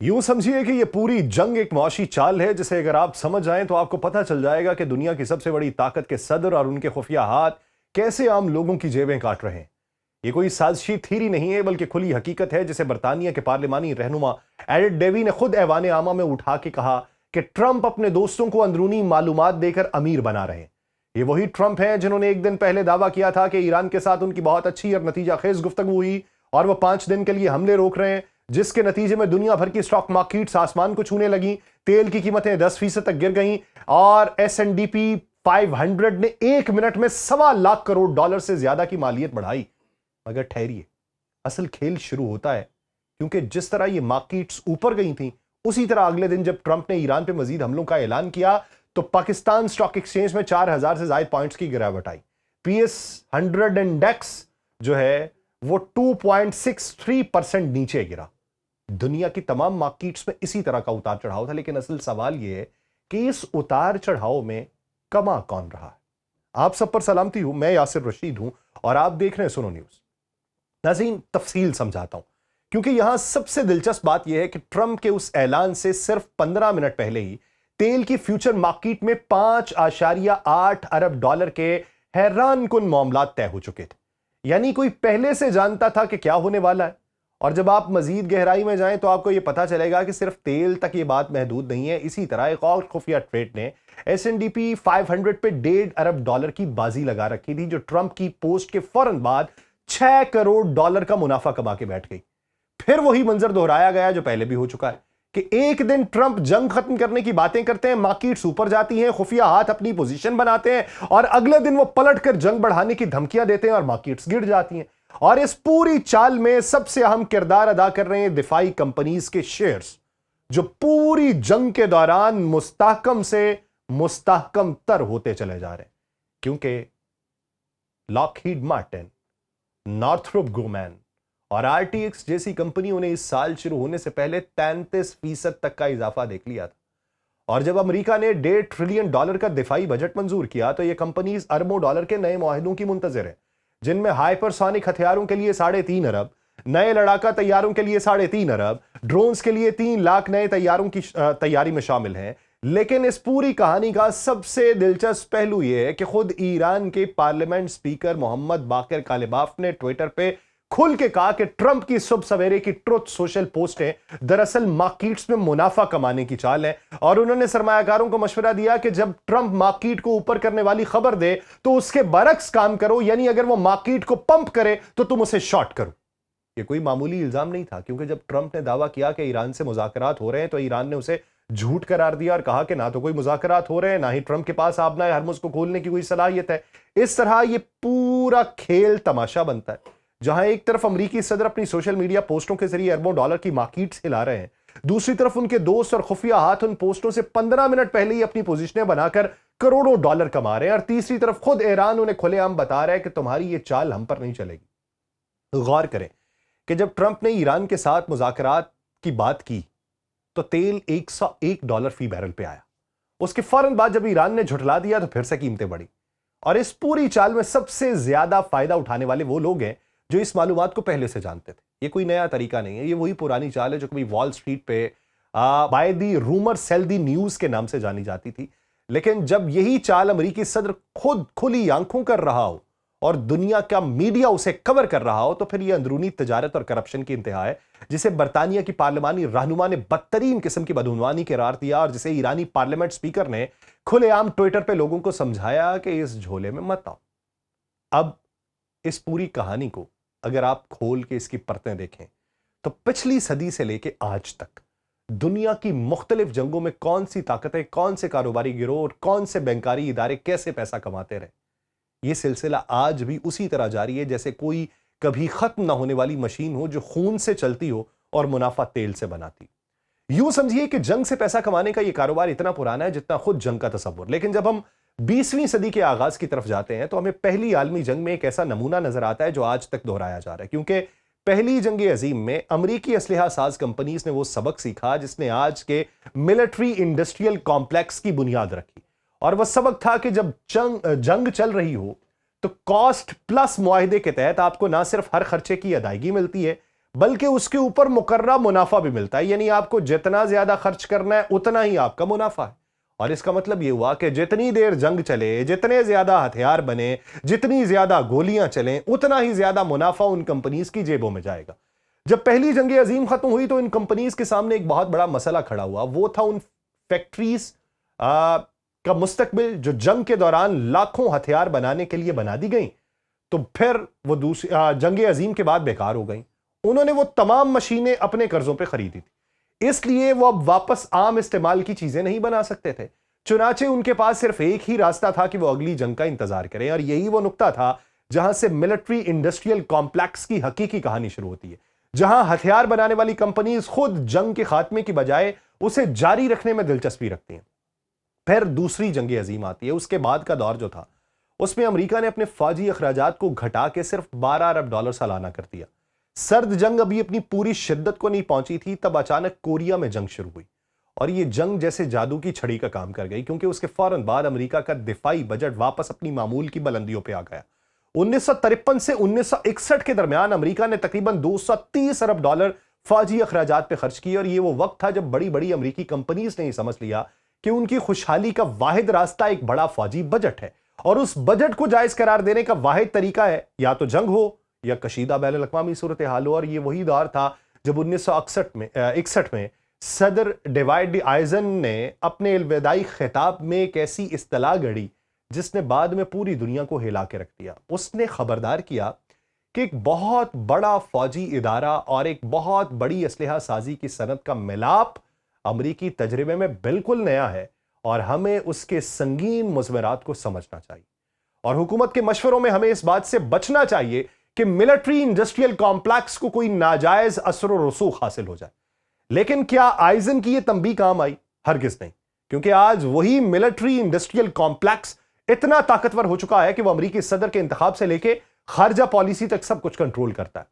यूं समझिए कि ये पूरी जंग एक मौशी चाल है जिसे अगर आप समझ जाएं तो आपको पता चल जाएगा कि दुनिया की सबसे बड़ी ताकत के सदर और उनके खुफिया हाथ कैसे आम लोगों की जेबें काट रहे हैं। ये कोई साजिशी थीरी नहीं है बल्कि खुली हकीकत है जिसे बरतानिया के पार्लिमानी रहनुमा एडिट डेवी ने खुद ऐवान आमा में उठा के कहा कि ट्रंप अपने दोस्तों को अंदरूनी मालूमात देकर अमीर बना रहे हैं। ये वही ट्रंप हैं जिन्होंने एक दिन पहले दावा किया था कि ईरान के साथ उनकी बहुत अच्छी और नतीजा खेज गुफ्तगू हुई और वो 5 दिन के लिए हमले रोक रहे हैं, जिसके नतीजे में दुनिया भर की स्टॉक मार्केट्स आसमान को छूने लगी, तेल की कीमतें 10% तक गिर गईं और S&P 500 ने 1 मिनट में $1.25 करोड़ से ज्यादा की मालियत बढ़ाई। मगर ठहरिए, असल खेल शुरू होता है, क्योंकि जिस तरह ये मार्केट्स ऊपर गई थी उसी तरह अगले दिन जब ट्रंप ने ईरान पे मजीद हमलों का ऐलान किया तो पाकिस्तान स्टॉक एक्सचेंज में 4000 से ज्यादा पॉइंट्स की गिरावट आई। PS 100 इंडेक्स जो है वो 2.63% नीचे गिरा। दुनिया की तमाम मार्केट्स में इसी तरह का उतार चढ़ाव था, लेकिन असल सवाल यह है कि इस उतार चढ़ाव में कमा कौन रहा है। आप सब पर सलामती हूं, मैं यासिर रशीद हूं और आप देख रहे हैं सुनो न्यूज। नाज़रीन, तफसील समझाता हूं क्योंकि यहां सबसे दिलचस्प बात यह है कि ट्रंप के उस ऐलान से सिर्फ 15 मिनट पहले ही तेल की फ्यूचर मार्केट में $5.8 अरब के हैरान कुन मामला तय हो चुके थे। यानी कोई पहले से जानता था कि क्या होने वाला है। और जब आप मजीद गहराई में जाएं तो आपको यह पता चलेगा कि सिर्फ तेल तक ये बात महदूद नहीं है। इसी तरह एक और खुफिया ट्रेड ने S&P 500 पे $1.5 अरब की बाजी लगा रखी थी, जो ट्रंप की पोस्ट के फौरन बाद $6 करोड़ का मुनाफा कमा के बैठ गई। फिर वही मंजर दोहराया गया जो पहले भी हो चुका है कि एक दिन ट्रंप जंग खत्म करने की बातें करते हैं, मार्केट्स ऊपर जाती हैं, खुफिया हाथ अपनी पोजीशन बनाते हैं और अगले दिन वो पलटकर जंग बढ़ाने की धमकियां देते हैं और मार्केट्स गिर जाती हैं। और इस पूरी चाल में सबसे अहम किरदार अदा कर रहे हैं दिफाई कंपनीज के शेयर्स, जो पूरी जंग के दौरान मुस्तहकम से मुस्तहकम तर होते चले जा रहे हैं, क्योंकि लॉकहीड मार्टिन, नॉर्थरोप ग्रुमैन और RTX जैसी कंपनियों ने इस साल शुरू होने से पहले 33% तक का इजाफा देख लिया था। और जब अमेरिका ने $1.5 ट्रिलियन का दिफाई बजट मंजूर किया तो यह कंपनीज अरबों डॉलर के नए मुआहिदों की मुंतजिर है, जिनमें हाइपरसोनिक हथियारों के लिए 3.5 अरब, नए लड़ाका तैयारों के लिए 3.5 अरब, ड्रोन्स के लिए 3 लाख नए तैयारों की तैयारी में शामिल हैं। लेकिन इस पूरी कहानी का सबसे दिलचस्प पहलू यह है कि खुद ईरान के पार्लियामेंट स्पीकर मोहम्मद बाकिर कालिबाफ ने ट्विटर पे खुल के कहा कि ट्रंप की सुबह सवेरे की ट्रुथ सोशल पोस्टें दरअसल मार्केट्स में मुनाफा कमाने की चाल है। और उन्होंने सरमायाकारों को मशवरा दिया कि जब ट्रंप मार्केट को ऊपर करने वाली खबर दे तो उसके बरक्स काम करो, यानी अगर वो मार्केट को पंप करे तो तुम उसे शॉर्ट करो। ये कोई मामूली इल्जाम नहीं था, क्योंकि जब ट्रंप ने दावा किया कि ईरान से मुज़ाकरात हो रहे हैं तो ईरान ने उसे झूठ करार दिया और कहा कि ना तो कोई मुज़ाकरात हो रहे हैं, ना ही ट्रंप के पास आबना हरमुज को खोलने की कोई सलाहियत है। इस तरह ये पूरा खेल तमाशा बनता है, जहां एक तरफ अमेरिकी सदर अपनी सोशल मीडिया पोस्टों के जरिए अरबों डॉलर की मार्केट्स हिला रहे हैं, दूसरी तरफ उनके दोस्त और खुफिया हाथ उन पोस्टों से 15 मिनट पहले ही अपनी पोजीशनें बनाकर करोड़ों डॉलर कमा रहे हैं, और तीसरी तरफ खुद ईरान उन्हें खुलेआम बता रहा है कि तुम्हारी ये चाल हम पर नहीं चलेगी। गौर करें कि जब ट्रंप ने ईरान के साथ मुज़ाकरात की बात की तो तेल $101 फी बैरल पे आया। उसके फौरन बाद जब ईरान ने झुठला दिया तो फिर से कीमतें बढ़ी। और इस पूरी चाल में सबसे ज्यादा फायदा उठाने वाले वो लोग हैं जो इस मालूमात को पहले से जानते थे। ये कोई नया तरीका नहीं है, ये वही पुरानी चाल है जो कभी वॉल स्ट्रीट पे by the rumour cell the news के नाम से जानी जाती थी। लेकिन जब यही चाल अमेरिकी सदर खुद खुली आंखों कर रहा हो और दुनिया का मीडिया उसे कवर कर रहा हो, तो फिर यह अंदरूनी तजारत और करप्शन की इंतहा है, जिसे बरतानिया की पार्लिमानी रहनुमा ने बदतरीन किस्म की बदउनवानी करार दिया और जिसे ईरानी पार्लियामेंट स्पीकर ने खुलेआम ट्विटर पे लोगों को समझाया कि इस झोले में मत आओ। अब इस पूरी कहानी को अगर आप खोल के इसकी परतें देखें तो पिछली सदी से लेकर आज तक दुनिया की मुख्तलिफ जंगों में कौन सी ताकतें, कौन से कारोबारी गिरोह और कौन से बैंकारी इदारे कैसे पैसा कमाते रहे, यह सिलसिला आज भी उसी तरह जारी है जैसे कोई कभी खत्म ना होने वाली मशीन हो जो खून से चलती हो और मुनाफा तेल से बनाती। यूं समझिए कि जंग से पैसा कमाने का यह कारोबार इतना पुराना है जितना खुद जंग का तस्वुर। लेकिन जब हम 20वीं सदी के आगाज की तरफ जाते हैं तो हमें पहली आलमी जंग में एक ऐसा नमूना नजर आता है जो आज तक दोहराया जा रहा है, क्योंकि पहली जंग अजीम में अमरीकी असलहा साज कंपनीज ने वो सबक सीखा जिसने आज के मिलिट्री इंडस्ट्रियल कॉम्प्लेक्स की बुनियाद रखी। और वह सबक था कि जब जंग चल रही हो तो कॉस्ट प्लस मुआहिदे के तहत आपको ना सिर्फ हर खर्चे की अदायगी मिलती है बल्कि उसके ऊपर मुकर्रर मुनाफा भी मिलता है। यानी आपको जितना ज्यादा खर्च करना है उतना ही आपका मुनाफा है। और इसका मतलब यह हुआ कि जितनी देर जंग चले, जितने ज्यादा हथियार बने, जितनी ज्यादा गोलियां चलें, उतना ही ज्यादा मुनाफा उन कंपनीज की जेबों में जाएगा। जब पहली जंग अजीम खत्म हुई तो इन कंपनीज के सामने एक बहुत बड़ा मसला खड़ा हुआ। वो था उन फैक्ट्रीज का मुस्तकबिल जो जंग के दौरान लाखों हथियार बनाने के लिए बना दी गई, तो फिर वो दूसरी जंग अजीम के बाद बेकार हो गई। उन्होंने वो तमाम मशीनें अपने कर्जों पे खरीदी थी, इसलिए वो अब वापस आम इस्तेमाल की चीजें नहीं बना सकते थे। चुनाचे उनके पास सिर्फ एक ही रास्ता था कि वो अगली जंग का इंतजार करें। और यही वो नुक्ता था जहां से मिलिट्री इंडस्ट्रियल कॉम्प्लेक्स की हकीकी कहानी शुरू होती है, जहां हथियार बनाने वाली कंपनीज खुद जंग के खात्मे की बजाय उसे जारी रखने में दिलचस्पी रखती हैं। फिर दूसरी जंग अजीम आती है। उसके बाद का दौर जो था उसमें अमेरिका ने अपने फौजी अखराजात को घटा के सिर्फ $12 अरब सालाना कर दिया। सर्द जंग अभी अपनी पूरी शिद्दत को नहीं पहुंची थी, तब अचानक कोरिया में जंग शुरू हुई और यह जंग जैसे जादू की छड़ी का काम कर गई, क्योंकि उसके फौरन बाद अमेरिका का दिफाई बजट वापस अपनी मामूल की बुलंदियों पे आ गया। 1953 से 1961 के दरमियान अमेरिका ने तकरीबन $230 अरब फौजी अखराजात पे खर्च किए। और यह वो वक्त था जब बड़ी बड़ी अमेरिकी कंपनीज ने समझ लिया कि उनकी खुशहाली का वाहिद रास्ता एक बड़ा फौजी बजट है, और उस बजट को जायज करार देने का वाहिद तरीका है या तो जंग हो या कशीदा बैनुल अक़वामी सूरत हाल हो। और ये वही दौर था जब 1961 में सदर डेविड आइजन ने अपने अलविदाई खिताब में एक ऐसी इस्तिलाह गढ़ी जिसने बाद में पूरी दुनिया को हिला के रख दिया। उसने खबरदार किया कि एक बहुत बड़ा फौजी इदारा और एक बहुत बड़ी असलहा साजी की सनत का मिलाप अमरीकी तजर्बे में बिल्कुल नया है और हमें उसके संगीन मुज़मरात को समझना चाहिए। और हुकूमत के मशवरों में हमें इस बात से बचना चाहिए कि मिलिट्री इंडस्ट्रियल कॉम्प्लेक्स को कोई नाजायज असर और रसूख हासिल हो जाए। लेकिन क्या आइजन की यह तंबीह काम आई? हरगिज़ नहीं, क्योंकि आज वही मिलिट्री इंडस्ट्रियल कॉम्प्लेक्स इतना ताकतवर हो चुका है कि वह अमरीकी सदर के इंतखाब से लेकर खारजा पॉलिसी तक सब कुछ कंट्रोल करता है।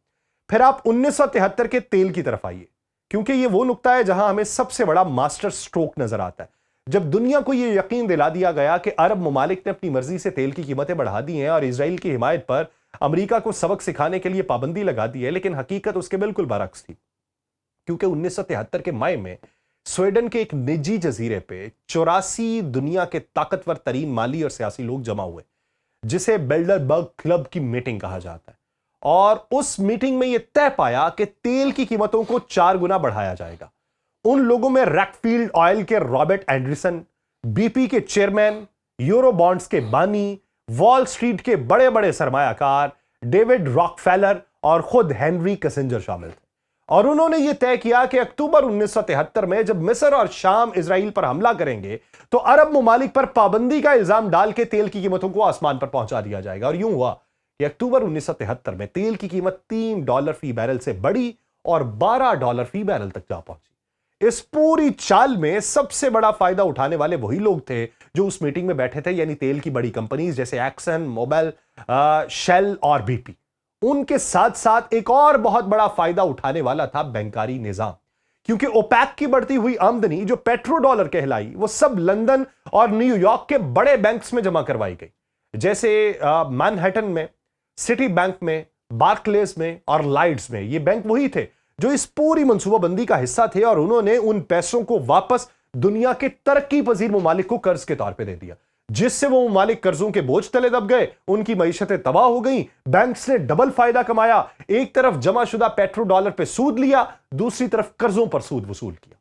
फिर आप 1973 के तेल की तरफ आइए, क्योंकि यह वो नुक्ता है जहां हमें सबसे बड़ा मास्टर स्ट्रोक नजर आता है। जब दुनिया को यह यकीन दिला दिया गया कि अरब ममालिक ने अपनी मर्जी से तेल की कीमतें बढ़ा दी हैं और इजराइल की हिमायत पर अमेरिका को सबक सिखाने के लिए पाबंदी लगा दी है, लेकिन हकीकत उसके बिल्कुल बरक्स थी। क्योंकि 1973 के मई में स्वीडन के एक निजी जजीरे पे 84 दुनिया के ताकतवर तरीन माली और सियासी लोग जमा हुए, जिसे बिल्डरबर्ग क्लब की मीटिंग कहा जाता है। और उस मीटिंग में यह तय पाया कि तेल की कीमतों को 4 गुना बढ़ाया जाएगा। उन लोगों में रैकफील्ड ऑयल के रॉबर्ट एंडरसन, बीपी के चेयरमैन, यूरो बॉन्ड्स के बानी, वॉल स्ट्रीट के बड़े बड़े सरमायाकार, डेविड रॉकफेलर और खुद हेनरी किसिंजर शामिल थे। और उन्होंने यह तय किया कि अक्टूबर 1973 में जब मिस्र और शाम इजराइल पर हमला करेंगे तो अरब ममालिक पर पाबंदी का इल्जाम डाल के तेल की कीमतों को आसमान पर पहुंचा दिया जाएगा। और यूं हुआ कि अक्टूबर 1973 में तेल की कीमत $3 फी बैरल से बढ़ी और $12 फी बैरल तक जा पहुंची। इस पूरी चाल में सबसे बड़ा फायदा उठाने वाले वही लोग थे जो उस मीटिंग में बैठे थे, यानी तेल की बड़ी कंपनीज जैसे एक्सन मोबिल, शेल और बीपी। उनके साथ साथ एक और बहुत बड़ा फायदा उठाने वाला था बैंकारी निजाम, क्योंकि ओपेक की बढ़ती हुई आमदनी जो पेट्रो डॉलर कहलाई वो सब लंदन और न्यूयॉर्क के बड़े बैंक्स में जमा करवाई गई, जैसे मैनहट्टन में, सिटी बैंक में, बार्कलेज में और लाइड्स में। ये बैंक वही थे जो इस पूरी मंसूबाबंदी का हिस्सा थे और उन्होंने उन पैसों को वापस दुनिया के तरक्की पजीर ममालिक को कर्ज के तौर पे दे दिया, जिससे वो ममालिक कर्जों के बोझ तले दब गए, उनकी मईशतें तबाह हो गई। बैंक्स ने डबल फायदा कमाया, एक तरफ जमाशुदा पेट्रो डॉलर पे सूद लिया, दूसरी तरफ कर्जों पर सूद वसूल किया।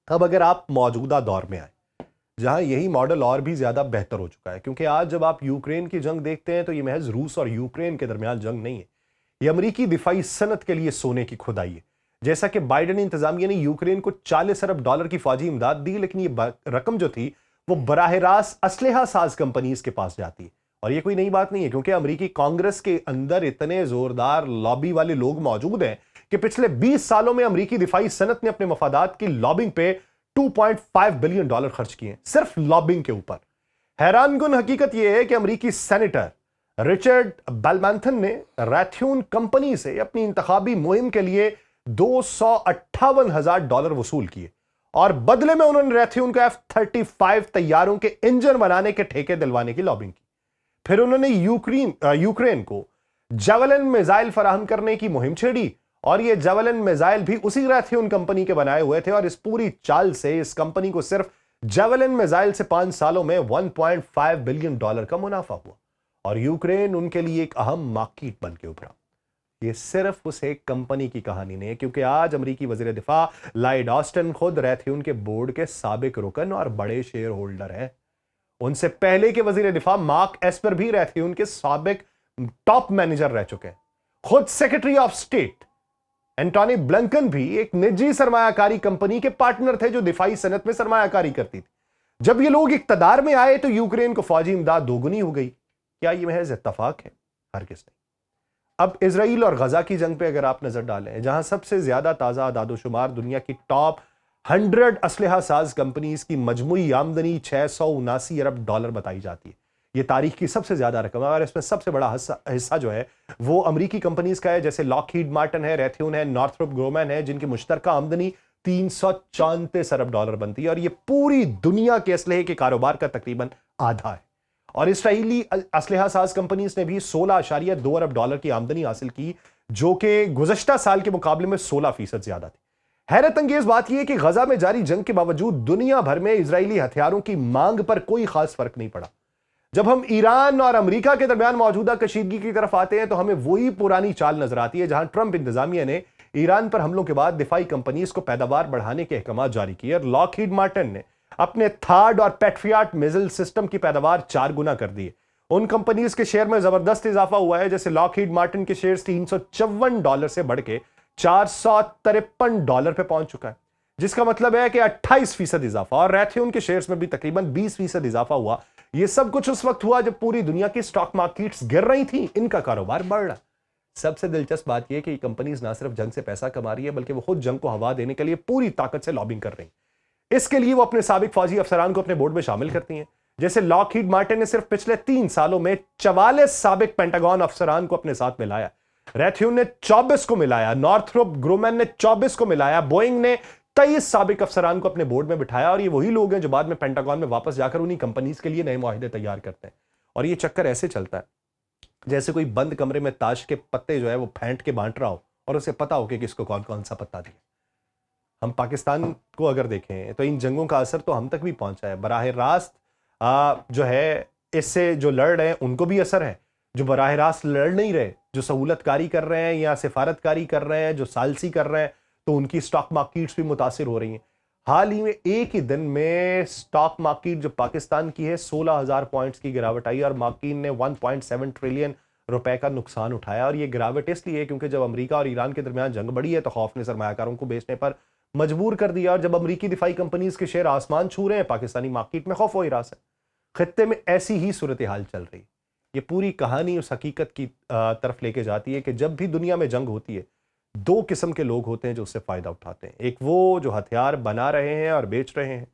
अब अगर आप मौजूदा दौर में आए जहां यही मॉडल और भी ज्यादा बेहतर हो चुका है, क्योंकि आज जब आप यूक्रेन की जंग देखते हैं तो यह महज रूस और यूक्रेन के दरमियान जंग नहीं है, यह अमरीकी दिफाई सनत के लिए सोने की खुदाई है। जैसा कि बाइडेन इंतजामिया ने यूक्रेन को $40 अरब की फौजी इमदाद दी, लेकिन यह रकम जो थी वो बराह रास्त असलहा साज कंपनीज के पास जाती है। और ये कोई नई बात नहीं है, क्योंकि अमेरिकी कांग्रेस के अंदर इतने जोरदार लॉबी वाले लोग मौजूद हैं कि पिछले 20 सालों में अमेरिकी दिफाई सनत ने अपने मफादात की लॉबिंग पे $2.5 बिलियन खर्च किए सिर्फ लॉबिंग के ऊपर। हैरानकुन हकीकत यह है कि अमेरिकी सेनेटर रिचर्ड बेलमैंथन ने रैथ्यून कंपनी से अपनी इंतखाबी मुहिम के लिए $258,000 वसूल किए और बदले में उन्होंने रैथ्यून को F-35 तैयारों के इंजन बनाने के ठेके दिलवाने की लॉबिंग की। फिर उन्होंने यूक्रेन को जावेलिन मिसाइल फराहम करने की मुहिम छेड़ी اور یہ جیولن میزائل بھی اسی ریتھیون کمپنی کے بنائے ہوئے تھے، اور اس پوری چال سے اس کمپنی کو صرف جیولن میزائل سے 5 سالوں میں $1.5 بلین کا منافع ہوا، اور یوکرین ان کے لیے ایک اہم مارکیٹ بن کے ابھرا۔ یہ صرف اس ایک کمپنی کی کہانی نہیں ہے، کیونکہ آج امریکی وزیر دفاع لائیڈ آسٹن خود ریتھیون کے بورڈ کے سابق رکن اور بڑے شیئر ہولڈر ہیں۔ ان سے پہلے کے وزیر دفاع مارک ایسپر بھی ریتھیون کے سابق ٹاپ مینیجر رہ چکے ہیں۔ خود secretary of state Antony Blinken بھی ایک نجی سرمایہ کاری کمپنی کے پارٹنر تھے جو دفاعی صنعت میں سرمایہ کاری کرتی تھی۔ جب یہ لوگ اقتدار میں آئے تو یوکرین کو فوجی امداد دوگنی ہو گئی۔ کیا یہ محض اتفاق ہے؟ ہرگز نہیں۔ اب اسرائیل اور غزہ کی جنگ پہ اگر آپ نظر ڈالیں، جہاں سب سے زیادہ تازہ اعداد و شمار دنیا کی ٹاپ 100 اسلحہ ساز کمپنیز کی مجموعی آمدنی $679 ارب بتائی جاتی ہے۔ یہ تاریخ کی سب سے زیادہ رقم ہے، اور اس میں سب سے بڑا حصہ جو ہے وہ امریکی کمپنیز کا ہے، جیسے لاک ہیڈ مارٹن ہے، ریتھیون ہے، نارتھروپ گرومین ہے، جن کی مشترکہ آمدنی $334 ارب بنتی ہے، اور یہ پوری دنیا کے اسلحے کے کاروبار کا تقریباً آدھا ہے۔ اور اسرائیلی اسلحہ ساز کمپنیز نے بھی $16.2 ارب کی آمدنی حاصل کی، جو کہ گزشتہ سال کے مقابلے میں 16% زیادہ تھی۔ حیرت انگیز بات یہ ہے کہ غزہ میں جاری جنگ کے باوجود دنیا بھر میں اسرائیلی ہتھیاروں کی مانگ پر کوئی خاص فرق نہیں پڑا۔ جب ہم ایران اور امریکہ کے درمیان موجودہ کشیدگی کی طرف آتے ہیں تو ہمیں وہی پرانی چال نظر آتی ہے، جہاں ٹرمپ انتظامیہ نے ایران پر حملوں کے بعد دفاعی کمپنیز کو پیداوار بڑھانے کے احکامات جاری کیے، اور لاک ہیڈ مارٹن نے اپنے تھارڈ اور پیٹریاٹ میزل سسٹم کی پیداوار 4 گنا کر دی ہے۔ ان کمپنیز کے شیئر میں زبردست اضافہ ہوا ہے، جیسے لاک ہیڈ مارٹن کے شیئرز $354 سے بڑھ کے $453 پہ پہنچ چکا ہے، جس کا مطلب ہے کہ 28% اضافہ، اور ریتھیون کے شیئرز میں بھی تقریباً 20% اضافہ ہوا۔ یہ سب کچھ اس وقت ہوا جب پوری دنیا کی سٹاک مارکیٹس گر رہی تھیں، ان کا کاروبار بڑھ رہا۔ سب سے دلچسپ بات یہ کہ یہ کمپنیز نہ صرف جنگ سے پیسہ کما رہی ہے، بلکہ وہ خود جنگ کو ہوا دینے کے لیے پوری طاقت سے لابنگ کر رہی ہیں۔ اس کے لیے وہ اپنے سابق فوجی افسران کو اپنے بورڈ میں شامل کرتی ہیں، جیسے لاک ہیڈ مارٹن نے صرف پچھلے 3 سالوں میں 44 سابق پینٹاگون افسران کو اپنے ساتھ ملایا، ریتھیون نے 24 کو ملایا، نارتھروپ گرومین نے 24 کو ملایا، بوئنگ نے 23 سابق افسران کو اپنے بورڈ میں بٹھایا، اور یہ وہی لوگ ہیں جو بعد میں پینٹاگون میں واپس جا کر انہی کمپنیز کے لیے نئے معاہدے تیار کرتے ہیں۔ اور یہ چکر ایسے چلتا ہے جیسے کوئی بند کمرے میں تاش کے پتے جو ہے وہ پھینٹ کے بانٹ رہا ہو، اور اسے پتا ہو کہ کس کو کون کون سا پتا دیا۔ ہم پاکستان کو اگر دیکھیں تو ان جنگوں کا اثر تو ہم تک بھی پہنچا ہے، براہ راست جو ہے اس سے جو لڑ رہے ہیں ان کو بھی اثر ہے، جو براہ راست لڑ نہیں رہے، جو سہولت کاری کر رہے ہیں یا سفارت کاری کر رہے ہیں، جو سالسی کر رہے ہیں، تو ان کی سٹاک مارکیٹس بھی متاثر ہو رہی ہیں۔ حال ہی میں ایک ہی دن میں سٹاک مارکیٹ جو پاکستان کی ہے 16,000 پوائنٹس کی گراوٹ آئی، اور مارکین نے $1.7 ٹریلین کا نقصان اٹھایا۔ اور یہ گراوٹ اس لیے کیونکہ جب امریکہ اور ایران کے درمیان جنگ بڑھی ہے تو خوف نے سرمایہ کاروں کو بیچنے پر مجبور کر دیا، اور جب امریکی دفاعی کمپنیز کے شیئر آسمان چھو رہے ہیں، پاکستانی مارکیٹ میں خوف و ہراس ہے۔ خطے میں ایسی ہی صورتحال چل رہی ہے۔ یہ پوری کہانی اس حقیقت کی طرف لے کے جاتی ہے کہ جب بھی دنیا میں جنگ ہوتی ہے 2 قسم کے لوگ ہوتے ہیں جو اس سے فائدہ اٹھاتے ہیں۔ ایک وہ جو ہتھیار بنا رہے ہیں اور بیچ رہے ہیں،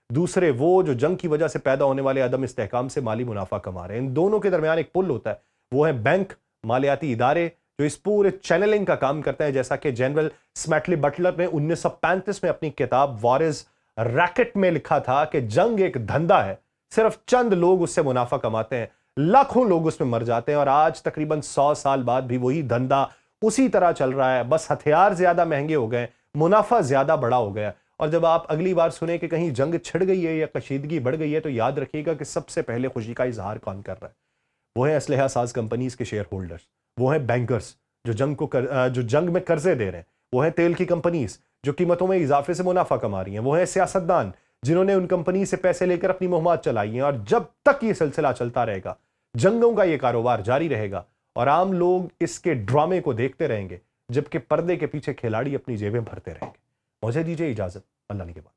دوسرے وہ جو جنگ کی وجہ سے پیدا ہونے والے عدم استحکام سے مالی منافع کما رہے ہیں۔ ان دونوں کے درمیان ایک پل ہوتا ہے، وہ ہے بینک، مالیاتی ادارے جو اس پورے چینلنگ کا کام کرتے ہیں، جیسا کہ جنرل سمیٹلی بٹلر نے 1935 میں اپنی کتاب وار از ریکٹ میں لکھا تھا کہ جنگ ایک دھندا ہے، صرف چند لوگ اس سے منافع کماتے ہیں، لاکھوں لوگ اس میں مر جاتے ہیں۔ اور آج تقریباً 100 سال بعد بھی وہی دھندا اسی طرح چل رہا ہے، بس ہتھیار زیادہ مہنگے ہو گئے، منافع زیادہ بڑا ہو گیا۔ اور جب آپ اگلی بار سنیں کہ کہیں جنگ چھڑ گئی ہے یا کشیدگی بڑھ گئی ہے تو یاد رکھیے گا کہ سب سے پہلے خوشی کا اظہار کون کر رہا ہے؟ وہ ہیں اسلحہ ساز کمپنیز کے شیئر ہولڈرز، وہ ہیں بینکرز جو جنگ میں قرضے دے رہے ہیں، وہ ہیں تیل کی کمپنیز جو قیمتوں میں اضافے سے منافع کما رہی ہیں، وہ ہیں سیاستدان جنہوں نے ان کمپنی سے پیسے لے کر اپنی مہمات چلائی ہیں۔ اور جب تک یہ سلسلہ چلتا رہے گا، جنگوں کا یہ کاروبار جاری رہے گا، اور عام لوگ اس کے ڈرامے کو دیکھتے رہیں گے، جبکہ پردے کے پیچھے کھلاڑی اپنی جیبیں بھرتے رہیں گے۔ مجھے دیجیے اجازت، اللہ نے کے بعد۔